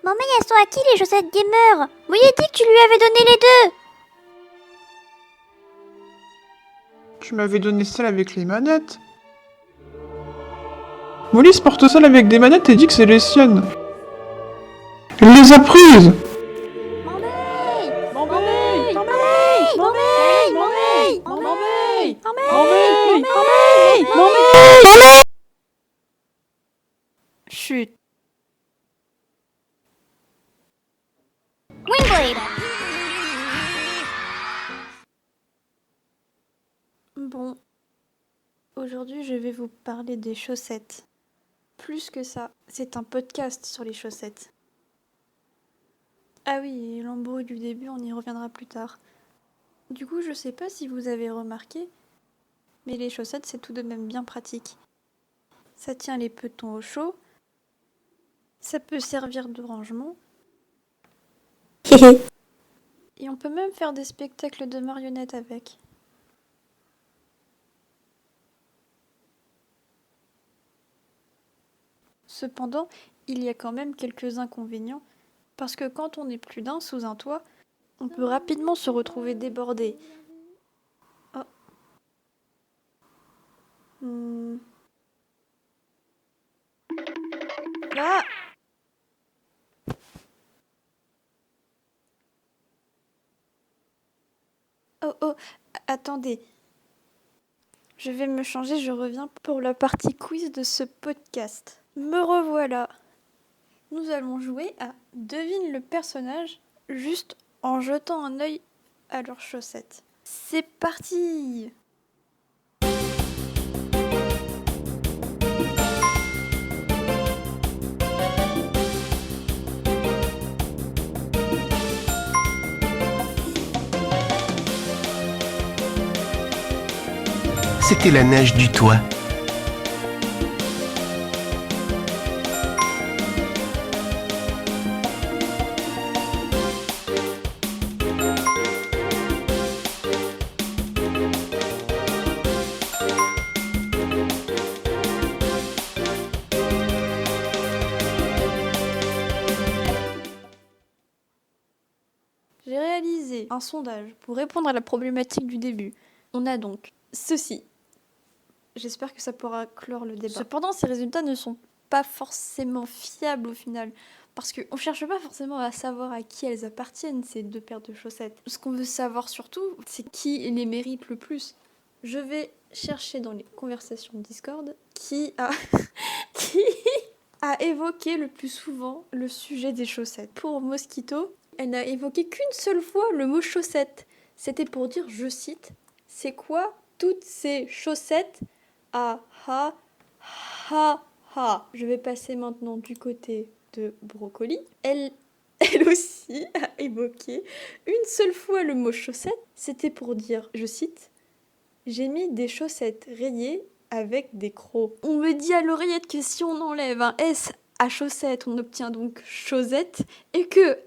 Maman, elles sont à qui les chaussettes gamer? Vous lui avez dit que tu lui avais donné les deux. Tu m'avais donné celle avec les manettes. Molly porte celle avec des manettes et dit que c'est les siennes. Elle les a prises. Chut. Windblade. Bon, aujourd'hui je vais vous parler des chaussettes. Plus que ça, c'est un podcast sur les chaussettes. Ah oui, et l'embrouille du début, on y reviendra plus tard. Du coup, je sais pas si vous avez remarqué, mais les chaussettes c'est tout de même bien pratique. Ça tient les petons au chaud, ça peut servir de rangement, et on peut même faire des spectacles de marionnettes avec. Cependant, il y a quand même quelques inconvénients, parce que quand on est plus d'un sous un toit, on peut rapidement se retrouver débordé. Oh. Ah. Oh, attendez. Je vais me changer, je reviens pour la partie quiz de ce podcast. Me revoilà. Nous allons jouer à Devine le personnage juste en jetant un œil à leurs chaussettes. C'est parti! C'était la neige du toit. J'ai réalisé un sondage pour répondre à la problématique du début. On a donc ceci. J'espère que ça pourra clore le débat. Cependant, ces résultats ne sont pas forcément fiables au final. Parce qu'on ne cherche pas forcément à savoir à qui elles appartiennent, ces deux paires de chaussettes. Ce qu'on veut savoir surtout, c'est qui les mérite le plus. Je vais chercher dans les conversations Discord qui a, qui a évoqué le plus souvent le sujet des chaussettes. Pour Mosquito, elle n'a évoqué qu'une seule fois le mot chaussette. C'était pour dire, je cite, « C'est quoi toutes ces chaussettes ? Ah ha ha ha ». Je vais passer maintenant du côté de Brocoli. Elle aussi a évoqué une seule fois le mot chaussette. C'était pour dire, je cite, « J'ai mis des chaussettes rayées avec des crocs ». On me dit à l'oreillette que si on enlève un S à chaussette, on obtient donc chaussette, et que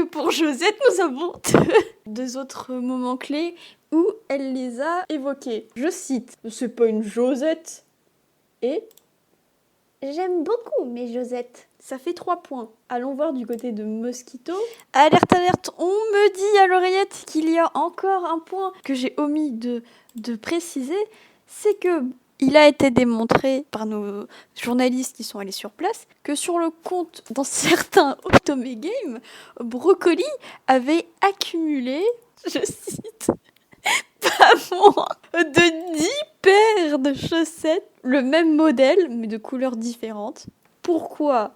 pour Josette, nous avons deux autres moments clés où elle les a évoqués. Je cite, « C'est pas une Josette » et « J'aime beaucoup mes Josettes ». Ça fait 3 points. Allons voir du côté de Mosquito. Alerte, alerte, on me dit à l'oreillette qu'il y a encore un point que j'ai omis de préciser, c'est que il a été démontré par nos journalistes qui sont allés sur place que sur le compte d'un certain Optomegame, Brocoli avait accumulé, je cite, pas moins de 10 paires de chaussettes, le même modèle mais de couleurs différentes. Pourquoi ?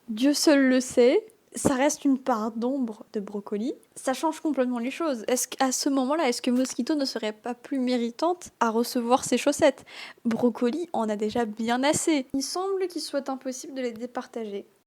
Dieu seul le sait. Ça reste une part d'ombre de Brocoli. Ça change complètement les choses. Est-ce qu'à ce moment-là, est-ce que Mosquito ne serait pas plus méritante à recevoir ses chaussettes ? Brocoli en a déjà bien assez. Il semble qu'il soit impossible de les départager.